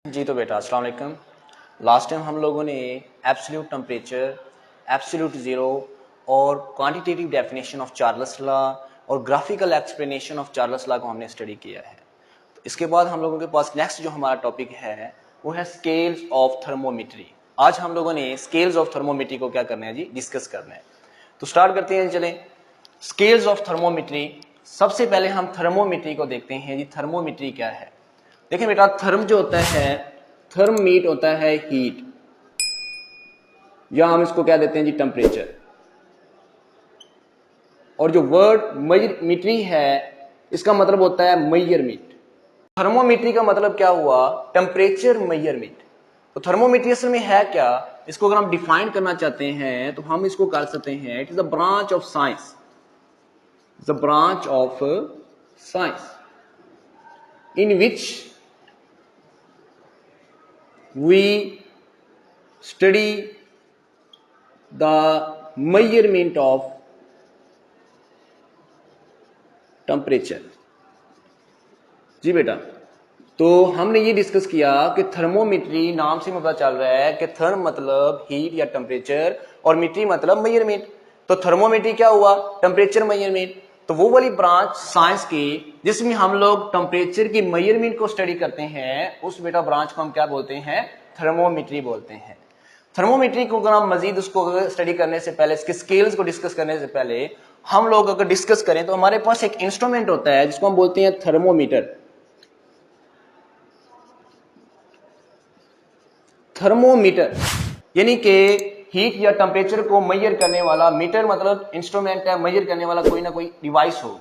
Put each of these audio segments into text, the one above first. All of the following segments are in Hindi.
जी तो बेटा अस्सलाम वालेकुम। लास्ट टाइम हम लोगों ने एब्सोल्यूट टेम्परेचर, एब्सोल्यूट ज़ीरो और quantitative definition of Charles law और graphical explanation of Charles law को हमने स्टडी किया है। तो इसके बाद हम लोगों के पास नेक्स्ट जो हमारा टॉपिक है वो है स्केल्स ऑफ थर्मोमीट्री। आज हम लोगों ने स्केल्स ऑफ थर्मोमीट्री को क्या करना है जी, डिस्कस करना है। तो स्टार्ट करते हैं। चलें, स्केल्स ऑफ थर्मोमीट्री। सबसे पहले हम थर्मोमीट्री को देखते हैं जी। थर्मोमीट्री क्या है? देखिए बेटा, थर्म जो होता है, थर्म मीट होता है हीट, या हम इसको क्या देते हैं जी, टेम्परेचर। और जो वर्ड मीट्री है इसका मतलब होता है मेजरमेंट। थर्मोमीट्री का मतलब क्या हुआ? Temperature measurement. तो थर्मोमीट्री असल में है क्या? इसको अगर हम डिफाइन करना चाहते हैं तो हम इसको कर सकते हैं, it is a branch of science, the branch of science in which we study the measurement of temperature। जी बेटा, तो हमने ये डिस्कस किया कि थर्मोमीट्री नाम से पता चल रहा है कि थर्म मतलब हीट या टेम्परेचर और मीट्री मतलब मेजरमेंट। तो थर्मोमीट्री क्या हुआ? Temperature measurement. तो वो वाली ब्रांच साइंस की जिसमें हम लोग टेम्परेचर की मेजरमेंट को स्टडी करते हैं, उस बेटा ब्रांच को हम क्या बोलते हैं? थर्मोमीट्री बोलते हैं। थर्मोमीट्री को अगर हम मजीद उसको स्टडी करने से पहले, इसके स्केल्स को डिस्कस करने से पहले हम लोग अगर डिस्कस करें तो हमारे पास एक इंस्ट्रूमेंट होता है जिसको हम बोलते हैं थर्मोमीटर। थर्मोमीटर यानी कि हीट या टेम्परेचर को मेजर करने वाला, मीटर मतलब इंस्ट्रूमेंट है, मेजर करने वाला कोई ना कोई डिवाइस हो।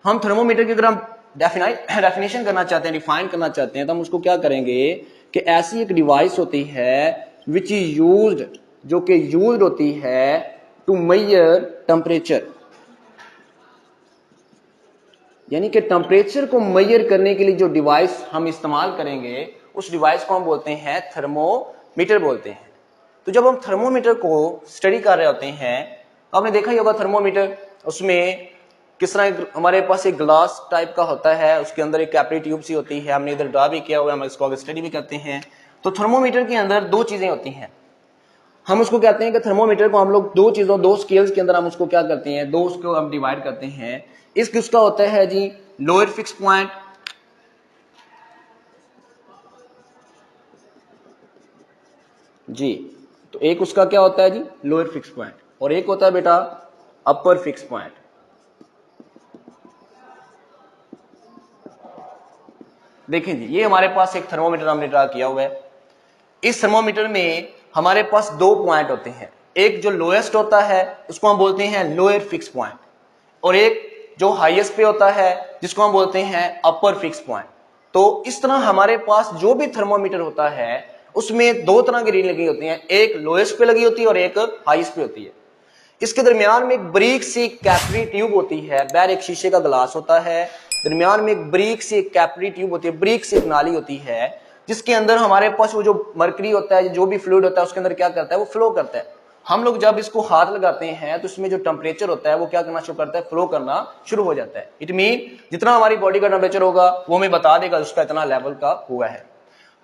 हम थर्मोमीटर की अगर हम डेफिनेशन करना चाहते हैं, डिफाइन करना चाहते हैं, तो हम उसको क्या करेंगे कि ऐसी एक डिवाइस होती है विच इज यूज्ड, जो कि यूज्ड होती है टू मेजर टेम्परेचर। यानी कि टेम्परेचर को मेजर करने के लिए जो डिवाइस हम इस्तेमाल करेंगे उस डिवाइस को हम बोलते हैं थर्मोमीटर बोलते हैं। तो जब हम थर्मोमीटर को स्टडी कर रहे होते हैं, आपने देखा ही होगा थर्मोमीटर, उसमें किस तरह हमारे पास एक ग्लास टाइप का होता है, उसके अंदर एक कैपिलरी ट्यूब सी होती है, हमने इधर ड्रा भी किया हुआ है, हम इसको आगे स्टडी भी करते हैं। तो थर्मोमीटर के अंदर दो चीजें होती हैं। हम उसको कहते हैं कि थर्मोमीटर को हम लोग दो चीजों, दो स्केल्स के अंदर हम उसको क्या करते हैं, दो उसको हम डिवाइड करते हैं। इसका होता है जी लोअर फिक्स पॉइंट, जी तो एक उसका क्या होता है जी, लोअर फिक्स पॉइंट, और एक होता है बेटा अपर फिक्स पॉइंट। देखें जी, ये हमारे पास एक थर्मोमीटर हमने ड्रा किया हुआ है। इस थर्मोमीटर में हमारे पास दो पॉइंट होते हैं, एक जो लोएस्ट होता है उसको हम बोलते हैं लोअर फिक्स पॉइंट, और एक जो हाईएस्ट पे होता है जिसको हम बोलते हैं अपर फिक्स पॉइंट। तो इस तरह हमारे पास जो भी थर्मोमीटर होता है उसमें दो तरह की रीडिंग लगी होती है, एक लोएस्ट पे लगी होती है और एक हाईएस्ट पे होती है। इसके दरमियान में एक ब्रीक सी कैपिलरी ट्यूब होती है, बाहर एक शीशे का ग्लास होता है, दरमियान में एक ब्रीक सी कैपिलरी ट्यूब होती है, ब्रीक सी एक नाली होती है, जिसके अंदर हमारे पास वो जो मरकरी होता है, जो भी फ्लूइड होता है उसके अंदर क्या करता है, वो फ्लो करता है। हम लोग जब इसको हाथ लगाते हैं तो इसमें जो टेम्परेचर होता है वो क्या करना शुरू करता है, फ्लो करना शुरू हो जाता है। इट मीन जितना हमारी बॉडी का टेम्परेचर होगा वो हमें बता देगा उसका इतना लेवल का हुआ है।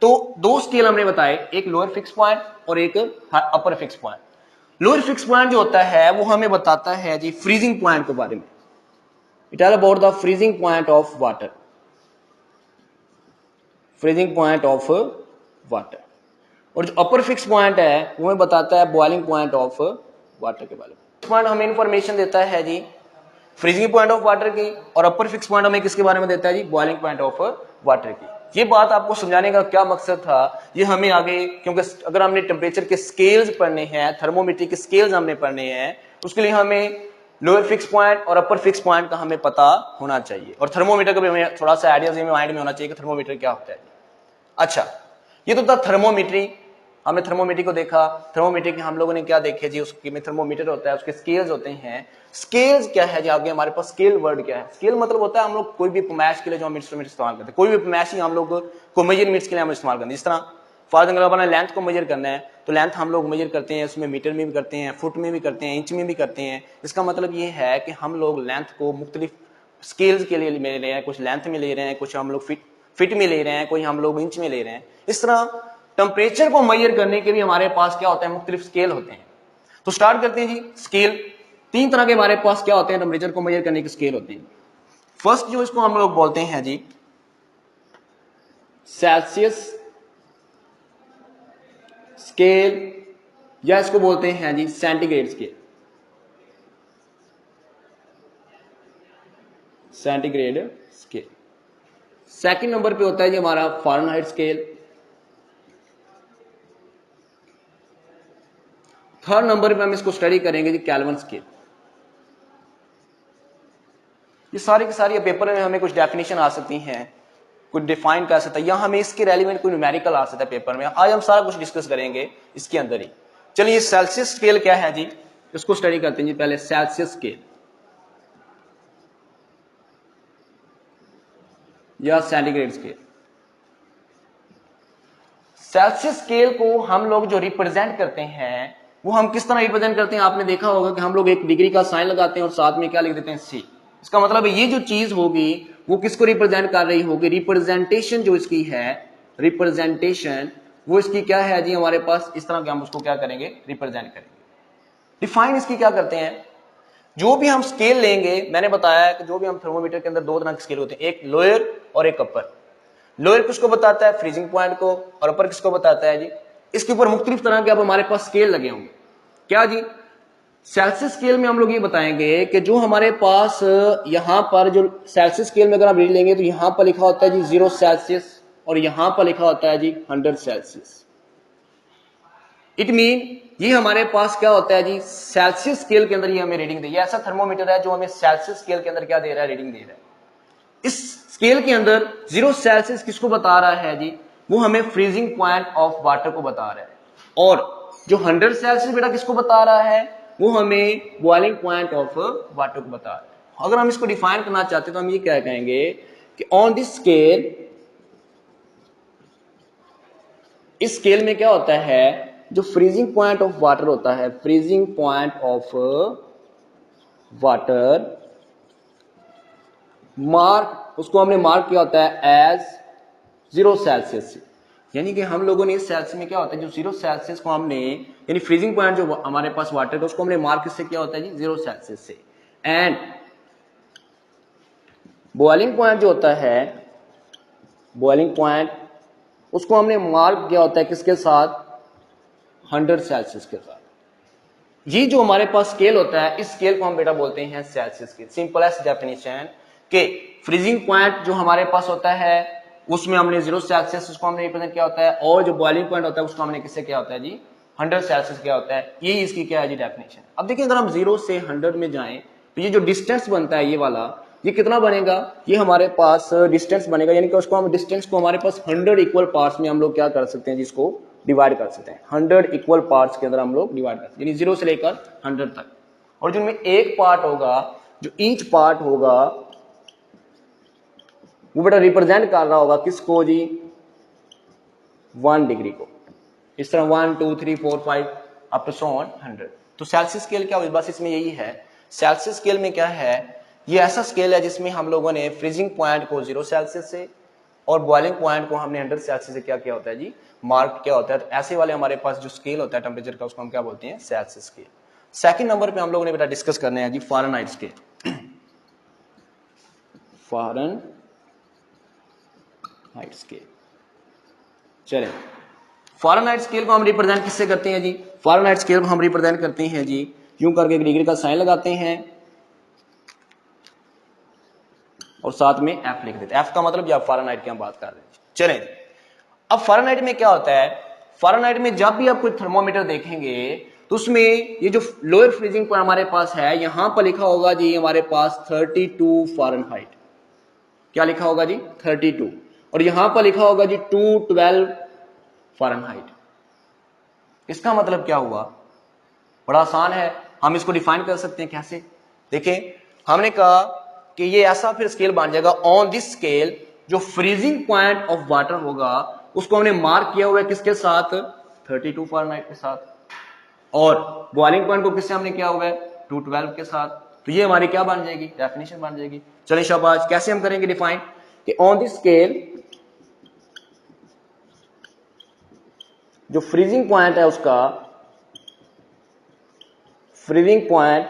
तो दो स्केल हमने बताए, एक लोअर फिक्स पॉइंट और एक upper fix point. Lower fix point जो होता है वो हमें बताता है जी फ्रीजिंग पॉइंट के बारे में। It is about the freezing point of water, freezing point of water. और जो अपर फिक्स पॉइंट है वो हमें बताता है बॉइलिंग पॉइंट ऑफ वाटर के बारे में। पॉइंट हमें इंफॉर्मेशन देता है जी फ्रीजिंग पॉइंट ऑफ वाटर की, और अपर फिक्स पॉइंट हमें किसके बारे में देता है जी, बॉइलिंग पॉइंट ऑफ वाटर की। ये बात आपको समझाने का क्या मकसद था, ये हमें आगे, क्योंकि अगर हमने टेम्परेचर के स्केल्स पढ़ने हैं, थर्मोमीट्री के स्केल्स हमने पढ़ने हैं, उसके लिए हमें लोअर फिक्स पॉइंट और अपर फिक्स पॉइंट का हमें पता होना चाहिए, और थर्मोमीटर का भी हमें थोड़ा सा आइडिया माइंड में होना चाहिए कि थर्मोमीटर क्या होता है। अच्छा, ये तो था थर्मोमीट्री। हमने थर्मोमीट्री को देखा। थर्मोमीट्री के हम लोगों ने क्या देखे जी, उसके में थर्मोमीटर होता है, उसके स्केल्स होते हैं। स्केल्स क्या है जी, आगे हमारे पास स्केल वर्ड क्या है? स्केल मतलब होता है हम लोग कोई भी पैमाइश के लिए जो हम इंस्ट्रूमेंट इस्तेमाल करते हैं, कोई भी पैमाइश हम लोग को मेजरमेंट्स के लिए हम इस्तेमाल करते हैं। जिस तरह फॉर एग्जाम्पल अपना लेंथ को मेजर करना है तो लेंथ हम लोग मेजर करते हैं, उसमें मीटर में भी करते हैं, फुट में भी करते हैं, इंच में भी करते हैं। इसका मतलब ये है कि हम लोग लेंथ को मुख्तलिफ स्केल्स के लिए ले रहे हैं, कुछ लेंथ में ले रहे हैं, कुछ हम लोग फिट में ले रहे हैं, कोई हम लोग इंच में ले रहे हैं। इस तरह टेम्परेचर को मेजर करने के भी हमारे पास क्या होता है, मुख्तलिफ स्केल होते हैं। तो स्टार्ट करते हैं जी। स्केल 3 तरह के हमारे पास क्या होते हैं, टेम्परेचर को मेजर करने के स्केल होते हैं। फर्स्ट जो इसको हम लोग बोलते हैं जी सेल्सियस स्केल, या इसको बोलते हैं जी centigrade scale, centigrade scale. Second number पे होता है जी हमारा फ़ारेनहाइट स्केल। थर्ड नंबर पे हम इसको स्टडी करेंगे जी केल्विन स्केल। ये सारी की सारी पेपर में हमें कुछ डेफिनेशन आ सकती हैं, कुछ डिफाइन कर सकता है, या हमें इसके रेलिवेंट कोई न्यूमेरिकल आ सकता है पेपर में। आज हम सारा कुछ डिस्कस करेंगे इसके अंदर ही। चलिए सेल्सियस स्केल क्या है जी, इसको स्टडी करते हैं जी पहले। सेल्सियस स्केल या सेंटीग्रेड स्केल। सेल्सियस स्केल को हम लोग जो रिप्रेजेंट करते हैं वो हम किस तरह रिप्रेजेंट करते हैं, आपने देखा होगा कि हम लोग एक डिग्री का साइन लगाते हैं और साथ में क्या लिख देते हैं सी। इसका मतलब ये जो चीज होगी वो किसको रिप्रेजेंट कर रही होगी, रिप्रेजेंटेशन जो इसकी है, रिप्रेजेंटेशन वो इसकी क्या है जी हमारे पास, इस तरह के हम उसको क्या करेंगे, रिप्रेजेंट करेंगे। डिफाइन इसकी क्या करते हैं, जो भी हम स्केल लेंगे, मैंने बताया कि जो भी हम थर्मोमीटर के अंदर 2 तरह के स्केल होते हैं, एक लोअर और एक अपर। लोअर किसको बताता है, फ्रीजिंग पॉइंट को, और अपर किसको बताता है जी, इसके ऊपर मुख्तलिफ तरह के अब हमारे पास स्केल लगे होंगे। क्या जी, सेल्सियस स्केल में हम लोग ये बताएंगे कि जो हमारे पास यहां पर जो सेल्सियस स्केल में अगर आप रीड लेंगे तो यहां पर लिखा होता है जी 0 सेल्सियस और यहां पर लिखा होता है जी 100 सेल्सियस। इट मीन ये हमारे पास क्या होता है जी, सेल्सियस स्केल के अंदर ये हमें रीडिंग दे। ये ऐसा थर्मोमीटर है जो हमें सेल्सियस स्केल के अंदर क्या दे रहा है, रीडिंग दे रहा है। इस स्केल के अंदर 0 सेल्सियस किसको बता रहा है जी, वो हमें फ्रीजिंग पॉइंट ऑफ वाटर को बता रहा है, और जो 100 सेल्सियस बेटा किसको बता रहा है, वो हमें बॉइलिंग पॉइंट ऑफ वाटर को बता रहा है। अगर हम इसको डिफाइन करना चाहते हैं तो हम ये क्या कहेंगे कि ऑन दिस स्केल, इस स्केल में क्या होता है, जो फ्रीजिंग पॉइंट ऑफ वाटर होता है, freezing point of water mark, उसको हमने मार्क किया होता है एज 0 सेल्सियस से। यानी कि हम लोगों ने इस सेल्सियस में क्या होता है, जो 0 सेल्सियस को हमने, यानी फ्रीजिंग पॉइंट जो हमारे पास वाटर का, उसको हमने मार्क किससे किया होता है जी, 0 सेल्सियस से। एंड बॉइलिंग पॉइंट जो होता है, बॉइलिंग पॉइंट उसको हमने मार्क किया होता है किसके साथ, 100 सेल्सियस के साथ। ये जो हमारे पास स्केल होता है, इस स्केल को हम बेटा बोलते हैं सेल्सियस स्केल। सिंपलेस्ट डेफिनेशन के फ्रीजिंग पॉइंट जो हमारे पास होता है उसमें हमने 0 सेल्सियस उसको हमने रिप्रेजेंट किया होता है, और जो बॉइलिंग पॉइंट होता है उसको हमने किससे किया होता है जी, 100 सेल्सियस किया होता है। ये इसकी क्या है जी डेफिनेशन। अब देखिए अगर हम 0 से 100 में जाएं तो ये जो डिस्टेंस बनता है ये वाला, ये कितना बनेगा, ये हमारे पास डिस्टेंस बनेगा। यानी कि उसको हम डिस्टेंस को हमारे पास 100 इक्वल पार्ट्स में हम लोग क्या कर सकते हैं, जिसको डिवाइड कर सकते हैं। 100 इक्वल पार्ट्स के अंदर हम लोग डिवाइड कर सकते हैं, यानी 0 से लेकर 100 तक। और जिनमें एक पार्ट होगा, जो ईच पार्ट होगा, वो बेटा रिप्रेजेंट कर रहा होगा किसको जी, 1 डिग्री को। इस तरह 1 2 3 4 5 अप टू सो ऑन 100। तो सेल्सियस स्केल क्या हुई, बस इसमें यही है। सेल्सियस स्केल में क्या है, ये ऐसा स्केल है जिसमें हम लोगों ने फ्रीजिंग पॉइंट को 0 सेल्सियस से और बॉइलिंग पॉइंट को हमने 100 सेल्सियस से क्या किया होता है जी, मार्क किया होता है। तो ऐसे वाले हमारे पास जो स्केल होता है टेम्परेचर का, उसको हम क्या बोलते हैं, सेल्सियस स्केल। सेकंड नंबर पे हम लोगों ने बेटा डिस्कस करने हैं जी फ़ारेनहाइट स्केल। Fahrenheit scale. चलें, फ़ारेनहाइट स्केल को हम रिप्रेजेंट किससे करते हैं जी, फ़ारेनहाइट स्केल को हम रिप्रेजेंट करते हैं जी यूं करके, एक डिग्री का साइन लगाते हैं और साथ में एफ लिख देते हैं। एफ का मतलब या फ़ारेनहाइट की हम बात कर रहे हैं। चलें, अब फ़ारेनहाइट में क्या होता है, फ़ारेनहाइट में जब भी आप कोई थर्मोमीटर देखेंगे तो उसमें ये जो लोअर फ्रीजिंग पॉइंट हमारे पास है, यहां पर लिखा होगा जी हमारे पास 32 फ़ारेनहाइट। क्या लिखा होगा जी, 32। और यहां पर लिखा होगा जी 212 फ़ारेनहाइट। इसका मतलब क्या हुआ, बड़ा आसान है, हम इसको डिफाइन कर सकते हैं। कैसे, देखें, हमने कहा कि ये ऐसा फिर स्केल बन जाएगा, ऑन दिस स्केल जो फ्रीजिंग पॉइंट ऑफ वाटर होगा उसको हमने मार्क किया हुआ है किसके साथ, 32 फ़ारेनहाइट के साथ, और बॉइलिंग पॉइंट को किससे हमने किया हुआ है, 212 के साथ। तो ये हमारी क्या बन जाएगी, डेफिनेशन बन जाएगी। चलिए शाबाश, कैसे हम करेंगे डिफाइन कि ऑन दिस स्केल जो फ्रीजिंग पॉइंट है उसका, फ्रीजिंग पॉइंट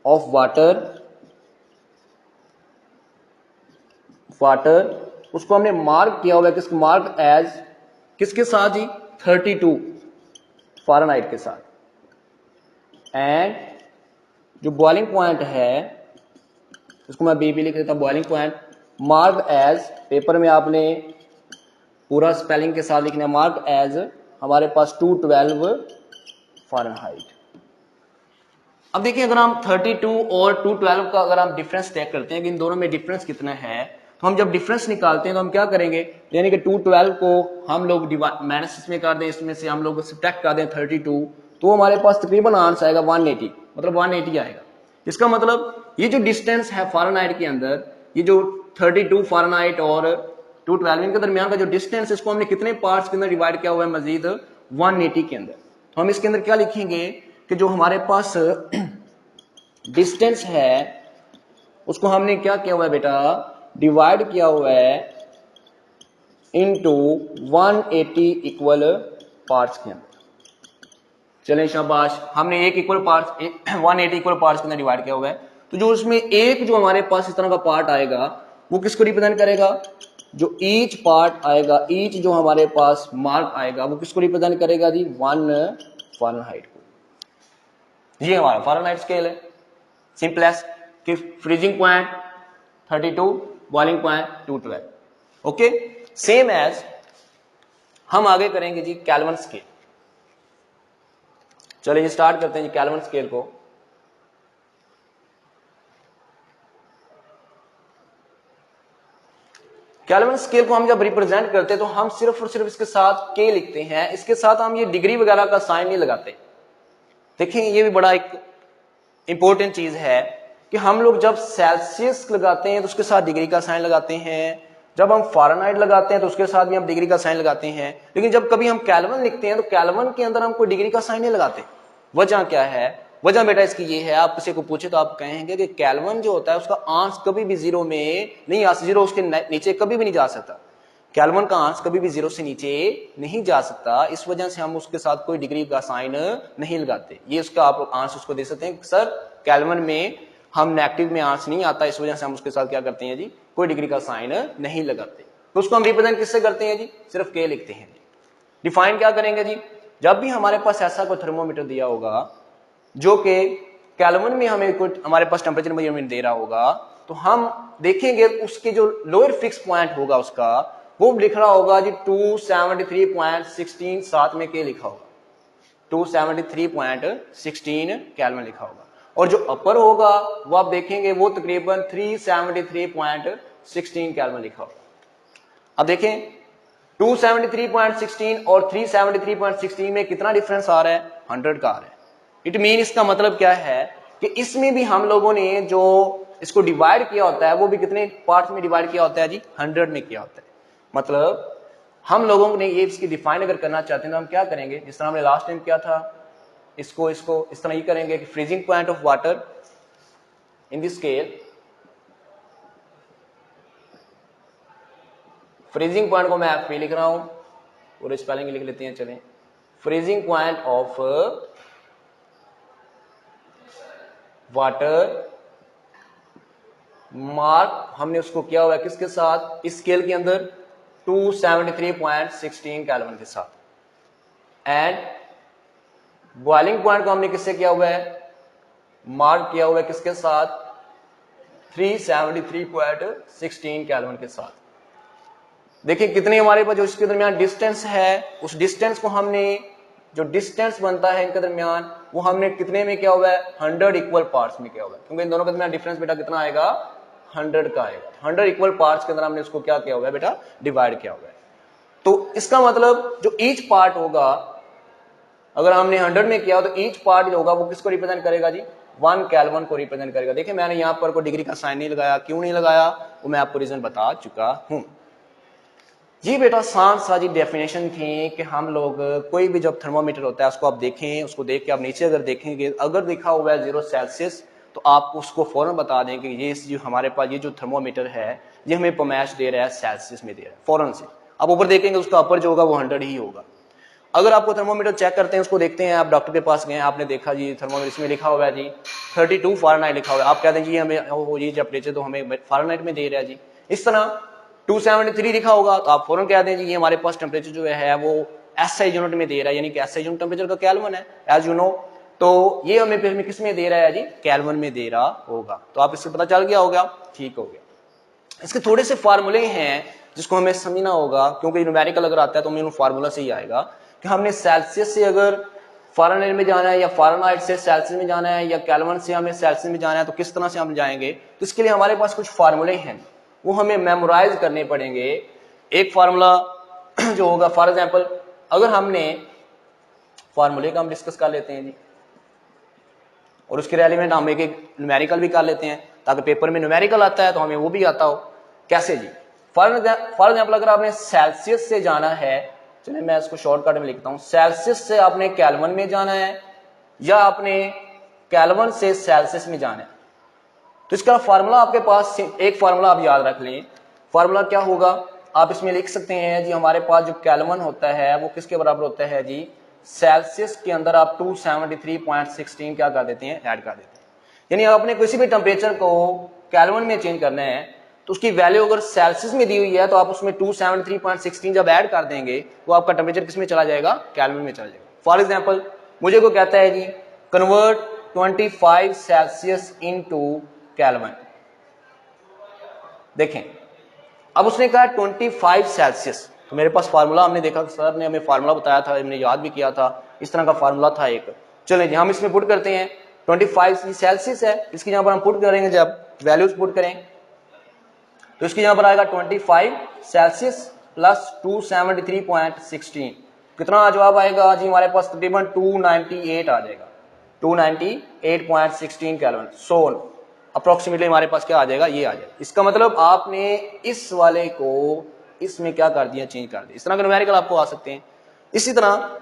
ऑफ वाटर उसको हमने मार्क किया हुआ है, किसको मार्क एज, किसके साथ जी, 32 फ़ारेनहाइट के साथ। एंड जो बॉइलिंग पॉइंट है इसको मैं बी लिख देता हूं, boiling point mark as, paper में आपने पूरा स्पेलिंग के साथ लिखना है, मार्क एज हमारे पास 212 फ़ारेनहाइट। अब देखिए अगर हम 32 और 212 का अगर हम डिफरेंस चेक करते हैं कि इन दोनों में डिफरेंस कितना है, तो हम जब डिफरेंस निकालते हैं तो हम क्या करेंगे, यानी कि 212 को हम लोग माइनस इसमें कर दें, इसमें से हम लोग सब्ट्रैक्ट कर दें 32, तो हमारे पास तकरीबन आंसर आएगा 180, मतलब 180 आएगा। इसका मतलब ये जो डिस्टेंस है फ़ारेनहाइट के अंदर, ये जो 32 फ़ारेनहाइट और 212 इनके दरमियान का जो डिस्टेंस, इसको हमने कितने पार्ट्स के अंदर डिवाइड किया हुआ है, मजीद 180 के अंदर। तो हम इसके अंदर क्या लिखेंगे कि जो हमारे पास डिस्टेंस है उसको हमने क्या किया हुआ है बेटा, डिवाइड किया हुआ है इनटू 180 इक्वल पार्ट्स के अंदर। चलें शाबाश, हमने एक इक्वल पार्ट्स 180 इक्वल पार्ट्स के अंदर डिवाइड किया हुआ है। तो जो उसमें एक जो हमारे पास इस तरह का पार्ट आएगा वो किसको रिप्रेजेंट करेगा, जो ईच पार्ट आएगा, ईच जो हमारे पास मार्क आएगा वो किसको रिप्रेजेंट करेगा जी, 1 फ़ारेनहाइट को। ये हमारा फ़ारेनहाइट स्केल है, सिंपलेस्ट कि freezing point 32, boiling point 212। Okay, same as हम आगे करेंगे जी केल्विन स्केल। चलिए जी स्टार्ट करते हैं जी केल्विन स्केल को। केल्विन स्केल को हम जब रिप्रेजेंट करते हैं तो हम सिर्फ और सिर्फ इसके साथ के लिखते हैं, इसके साथ हम ये डिग्री वगैरह का साइन नहीं लगाते। देखिए ये भी बड़ा एक इंपॉर्टेंट चीज है कि हम लोग जब सेल्सियस लगाते हैं तो उसके साथ डिग्री का साइन लगाते हैं, जब हम फ़ारेनहाइट लगाते हैं तो उसके साथ भी हम डिग्री का साइन लगाते हैं, लेकिन जब कभी हम केल्विन लिखते हैं तो केल्विन के अंदर हम कोई डिग्री का साइन नहीं लगाते। वजह क्या है, वजह बेटा इसकी ये है, आप किसी को पूछे तो आप कहेंगे कि केल्विन जो होता है उसका आंस कभी भी जीरो में नहीं आ, जीरो उसके नीचे कभी भी नहीं जा सकता। केल्विन का आंस कभी भी जीरो से नीचे नहीं जा सकता, इस वजह से हम उसके साथ कोई डिग्री का साइन नहीं लगाते। ये उसका आप आंसर उसको दे सकते हैं, सर केल्विन में हम नेगेटिव में आंसर नहीं आता, इस वजह से हम उसके साथ क्या करते हैं जी, कोई डिग्री का साइन नहीं लगाते। तो उसको हम रिप्रेजेंट किससे करते हैं जी, सिर्फ के लिखते हैं। डिफाइन क्या करेंगे जी, जब भी हमारे पास ऐसा कोई थर्मोमीटर दिया होगा जो कि केल्विन में हमें कुछ हमारे पास टेम्परेचर मेजरमेंट दे रहा होगा, तो हम देखेंगे उसके जो लोअर फिक्स पॉइंट होगा उसका वो लिख रहा होगा जी 273.16, साथ में के लिखा होगा 273.16 केल्विन लिखा होगा, और जो अपर होगा वो आप देखेंगे वो तकरीबन 373.16 केल्विन लिखा होगा। अब देखें 273.16 और 373.16 में कितना डिफरेंस आ रहा है, 100 का आ रहा है। इट मीन इसका मतलब क्या है कि इसमें भी हम लोगों ने जो इसको डिवाइड किया होता है वो भी कितने पार्ट्स में डिवाइड किया होता है जी, 100 में किया होता है। मतलब हम लोगों ने ये इसकी डिफाइन अगर करना चाहते हैं तो हम क्या करेंगे, जिस तरह हमने लास्ट टाइम किया था, इसको इस तरह ही करेंगे कि freezing point of water in this scale, freezing point को मैं एफ लिख रहा हूं, पूरे स्पेलिंग लिख लेते हैं, चलें। Freezing point of water mark हमने उसको किया हुआ है किसके साथ, इस स्केल के अंदर 273.16 केल्विन के साथ, एंड बॉइलिंग पॉइंट को हमने किससे किया हुआ है, मार्क किया हुआ है किसके साथ, 373.16 केल्विन के साथ। देखिए कितने हमारे पास जो इसके दरमियान डिस्टेंस है, उस डिस्टेंस को हमने, जो डिस्टेंस बनता है इनके दरमियान वो हमने कितने में किया हुआ है, 100 इक्वल पार्ट्स में किया हुआ है, क्योंकि इन दोनों के दरमियान डिफरेंस बेटा कितना आएगा, 100 का आएगा। 100 इक्वल पार्ट्स के अंदर हमने इसको क्या किया हुआ है बेटा, डिवाइड किया हुआ है। तो इसका मतलब जो ईच पार्ट होगा, अगर हमने 100 में किया तो ईच पार्ट जो होगा वो किसको रिप्रेजेंट करेगा जी, 1 केल्विन को रिप्रेजेंट करेगा। देखिए मैंने यहां पर कोई डिग्री का साइन नहीं लगाया, क्यों नहीं लगाया वो मैं आपको रीजन बता चुका हूं। ये बेटा आसान सारी डेफिनेशन थी कि हम लोग कोई भी जब थर्मोमीटर होता है उसको आप देखें, उसको देख के आप नीचे अगर देखेंगे अगर लिखा हुआ है 0 सेल्सियस तो आप उसको फौरन बता दें कि ये जो हमारे पास ये जो थर्मोमीटर है ये हमें पैमाइश दे रहा है सेल्सियस में दे रहा है, फौरन से। आप ऊपर देखेंगे उसका अपर जो होगा वो 100 ही होगा। अगर आपको थर्मोमीटर चेक करते हैं, उसको देखते हैं, आप डॉक्टर के पास गए, आपने देखा जी थर्मोमीटर इसमें लिखा हुआ है जी 32 फ़ारेनहाइट लिखा हुआ है, आप कहते हैं जी हमें वो ये टेम्परेचर तो हमें फ़ारेनहाइट में दे रहा है जी। इस तरह 273 लिखा होगा तो आप फौरन कह दें जी ये हमारे पास टेम्परेचर जो है वो SI यूनिट में दे रहा है, यानी कि SI यूनिट टेम्परेचर का केल्विन है एज यू नो, तो ये हमें फिर किस में दे रहा है जी, केल्विन में दे रहा होगा। तो आप इससे पता चल गया होगा, ठीक हो गया। इसके थोड़े से फार्मूले हैं जिसको हमें समझना होगा, क्योंकि न्यूमेरिकल अगर आता है तो हमें उन फार्मूला से ही आएगा कि हमने सेल्सियस से अगर फ़ारेनहाइट में जाना है या फ़ारेनहाइट से सेल्सियस में जाना है या केल्विन से हमें सेल्सियस में जाना है, तो किस तरह से हम जाएंगे। तो इसके लिए हमारे पास कुछ फार्मूले हैं, वो हमें मेमोराइज करने पड़ेंगे। एक फार्मूला जो होगा, फॉर एग्जांपल अगर हमने फार्मूले का हम डिस्कस कर लेते हैं जी, और उसके रेलिवेंट हम एक न्यूमेरिकल भी कर लेते हैं ताकि पेपर में न्यूमेरिकल आता है तो हमें वो भी आता हो। कैसे जी, फॉर एग्जांपल अगर आपने सेल्सियस से जाना है, चलिए मैं इसको शॉर्टकट में लिखता हूं, सेल्सियस से आपने केल्विन में जाना है या आपने केल्विन से सेल्सियस में जाना है, तो इसका फार्मूला आपके पास एक फार्मूला आप याद रख लें। फार्मूला क्या होगा, आप इसमें लिख सकते हैं जी, हमारे पास जो केल्विन होता है वो किसके बराबर होता है जी, सेल्सियस के अंदर आप 273.16 क्या कर देते हैं, ऐड कर देते हैं। यानी आपने किसी भी टेम्परेचर को केल्विन में चेंज करना है तो उसकी वैल्यू अगर सेल्सियस में दी हुई है तो आप उसमें 273.16 जब ऐड कर देंगे तो आपका टेम्परेचर किस में चला जाएगा, केल्विन में चला जाएगा। फॉर एग्जाम्पल मुझे को कहता है जी कन्वर्ट 25 सेल्सियस इनटू केल्विन, देखें अब उसने कहा 25 सेल्सियस, तो मेरे पास फार्मूला हमने देखा, सर ने हमें फार्मूला बताया था, हमने याद भी किया था, इस तरह का फार्मूला था एक। चलें हम इसमें पुट करते हैं, 25 सेल्सियस है, इसकी जहां पर हम पुट करेंगे, जब वैल्यूज पुट करें तो इसकी जहां पर आएगा 25 सेल्सियस प्लस 273.16, कितना जवाब आएगा जी हमारे पास, तकरीबन 298 आ जाएगा, 298.16 केल्विन। सोल अप्रोक्सीमेटली हमारे पास क्या आ जाएगा, ये आ जाएगा। इसका मतलब आपने इस वाले को इसमें क्या कर दिया, चेंज कर दिया। इस तरह के न्यूमेरिकल आपको आ सकते हैं। इसी तरह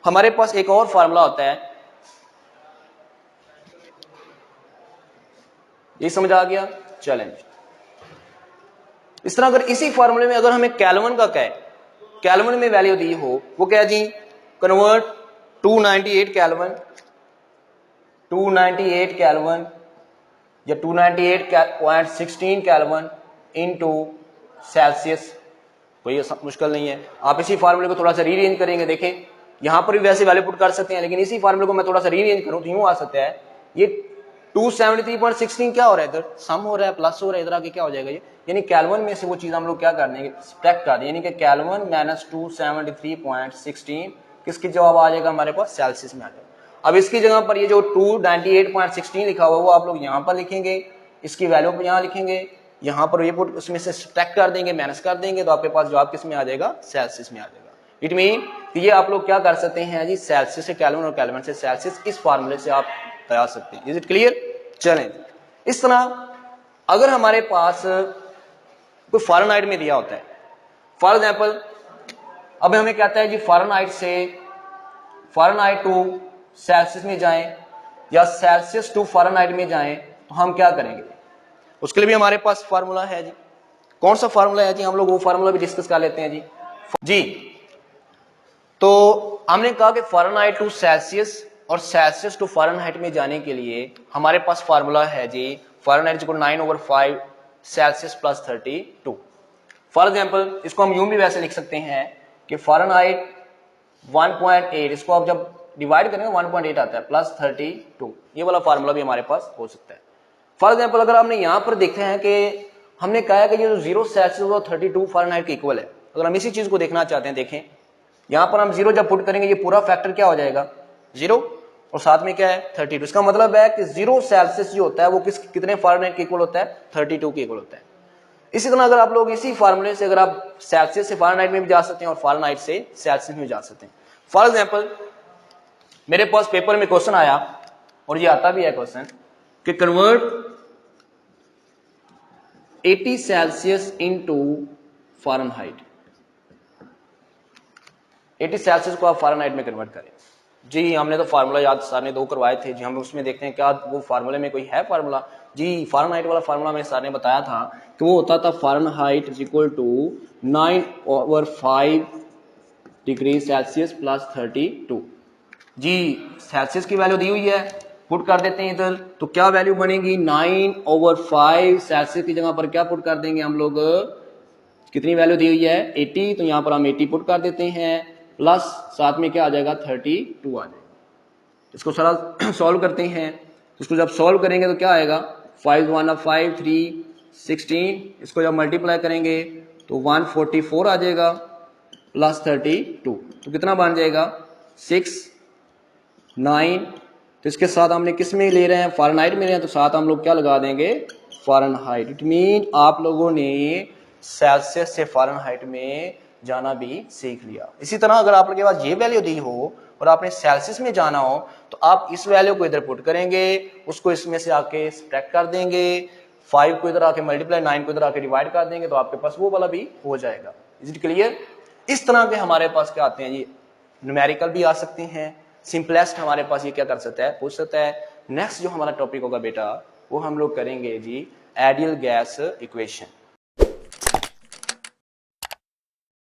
हमारे पास एक और फार्मूला होता है, ये समझ आ गया, चैलेंज। इस तरह अगर इसी फार्मूले में अगर हमें केल्विन का कहे, केल्विन में वैल्यू दी हो, वो क्या जी, कन्वर्ट 298 केल्विन, 298 केल्विन या 298.16 केल्विन इनटू सेल्सियस, कोई मुश्किल नहीं है। आप इसी फार्मूले को थोड़ा सा रीअरेंज करेंगे, देखें यहां पर भी वैसे वैल्यू पुट कर सकते हैं, लेकिन इसी फार्मूले को मैं थोड़ा सा रीअरेंज करूं तो यूं आ सकता है, ये 273.16 क्या हो रहा है, इधर सम हो रहा है, प्लस हो रहा है, इधर आके क्या हो जाएगा ये, यानी केल्विन में से वो चीज हम लोग क्या कर देंगे, सब्ट्रैक्ट कर देंगे, यानी कि केल्विन माइनस 273.16 किसकी जवाब आ जाएगा हमारे पास, सेल्सियस में आ जाएगा। अब इसकी जगह पर ये जो 298.16 लिखा हुआ है वो आप लोग यहां पर लिखेंगे, इसकी वैल्यू पर यहां लिखेंगे, यहां पर ये पुट उसमें से सब्ट्रैक्ट कर देंगे, माइनस कर देंगे, तो आपके पास जवाब किस में आ जाएगा, सेल्सियस में आ जाएगा। इट मीन ये आप लोग क्या कर सकते हैं जी, सेल्सियस से केल्विन और केल्विन से सेल्सियस, इस फार्मूले से आप बता सकते हैं। Is it clear. चलें इस तरह अगर हमारे पास कोई फ़ारेनहाइट में दिया होता है, फॉर एग्जांपल अब हमें कहता है जी फ़ारेनहाइट से फ़ारेनहाइट टू सेल्सियस में जाएं या सेल्सियस टू फ़ारेनहाइट में जाएं, तो हम क्या करेंगे, उसके लिए भी हमारे पास फार्मूला है जी। कौन सा फार्मूला है जी, हम लोग वो फार्मूला भी डिस्कस कर लेते हैं जी। तो हमने कहा कि फ़ारेनहाइट टू सेल्सियस और सेल्सियस टू फ़ारेनहाइट में जाने के लिए हमारे पास फार्मूला है जी, फ़ारेनहाइट को 9/5 सेल्सियस प्लस 32। फॉर एग्जांपल इसको हम यूं भी वैसे लिख सकते हैं कि फ़ारेनहाइट 1.8, इसको आप जब डिवाइड करेंगे 1.8 आता है, प्लस 32, ये वाला फार्मूला भी हमारे पास हो सकता है। फॉर एग्जांपल अगर हमने यहां पर देखा है कि हमने कहा है कि ये जो 0 सेल्सियस और 32 फ़ारेनहाइट के इक्वल है, अगर हम इसी चीज को देखना चाहते हैं, देखें यहां पर हम 0 जब पुट करेंगे ये पूरा फैक्टर क्या हो जाएगा, 0 और साथ में क्या है 32। इसका मतलब है कि 0 सेल्सियस जो होता है वो कितने फ़ारेनहाइट के इक्वल होता है, 32 के इक्वल होता है। इसी तरह अगर आप लोग इसी फार्मूले से अगर आप सेल्सियस से फ़ारेनहाइट में भी जा सकते हैं और फ़ारेनहाइट से सेल्सियस में जा सकते हैं। फॉर एग्जांपल मेरे पास पेपर में क्वेश्चन आया, और ये आता भी है क्वेश्चन, कि convert 80 Celsius into Fahrenheit, 80 Celsius को आप फ़ारेनहाइट में कन्वर्ट करें। जी हमने तो फार्मूला याद सर ने 2 करवाए थे जी, हम उसमें देखते हैं क्या वो फार्मूले में कोई है फार्मूला जी। फ़ारेनहाइट वाला फार्मूला में सर ने बताया था कि वो होता था Fahrenheit is equal to 9/5 degree Celsius plus 32 जी। सेल्सियस की वैल्यू दी हुई है, पुट कर देते हैं इधर, तो क्या वैल्यू बनेगी 9/5। सेल्सियस की जगह पर क्या पुट कर देंगे हम लोग, कितनी वैल्यू दी हुई है 80, तो यहां पर हम 80 पुट कर देते हैं, प्लस साथ में क्या आ जाएगा 32 आ जाएगा। इसको सारा सॉल्व करते हैं, इसको जब सॉल्व करेंगे तो क्या आएगा 5 1 5 3 16, इसको जब मल्टीप्लाई करेंगे तो 144 आ जाएगा प्लस 32, तो कितना बन जाएगा 6 9। तो इसके साथ हमने किस में ले रहे हैं, फ़ारेनहाइट में ले रहे हैं, तो साथ हम लोग क्या लगा देंगे फ़ारेनहाइट। इट मीन आप लोगों ने सेल्सियस से फ़ारेनहाइट में जाना भी सीख लिया। इसी तरह अगर आप लोगों के पास ये वैल्यू दी हो और आपने सेल्सियस में जाना हो तो आप इस वैल्यू को इधर पुट करेंगे, उसको इसमें से आके सब्ट्रैक्ट कर देंगे, 5 को इधर आके मल्टीप्लाई, 9 को इधर आके डिवाइड कर देंगे, तो आपके पास वो वाला भी हो जाएगा। Is it clear? इस तरह के हमारे पास क्या आते हैं जी, न्यूमेरिकल भी आ सकते हैं, सिंपलेस्ट हमारे पास ये क्या कर सकता है, पूछ सकता है। नेक्स्ट जो हमारा टॉपिक होगा बेटा वो हम लोग करेंगे जी आइडियल गैस इक्वेशन।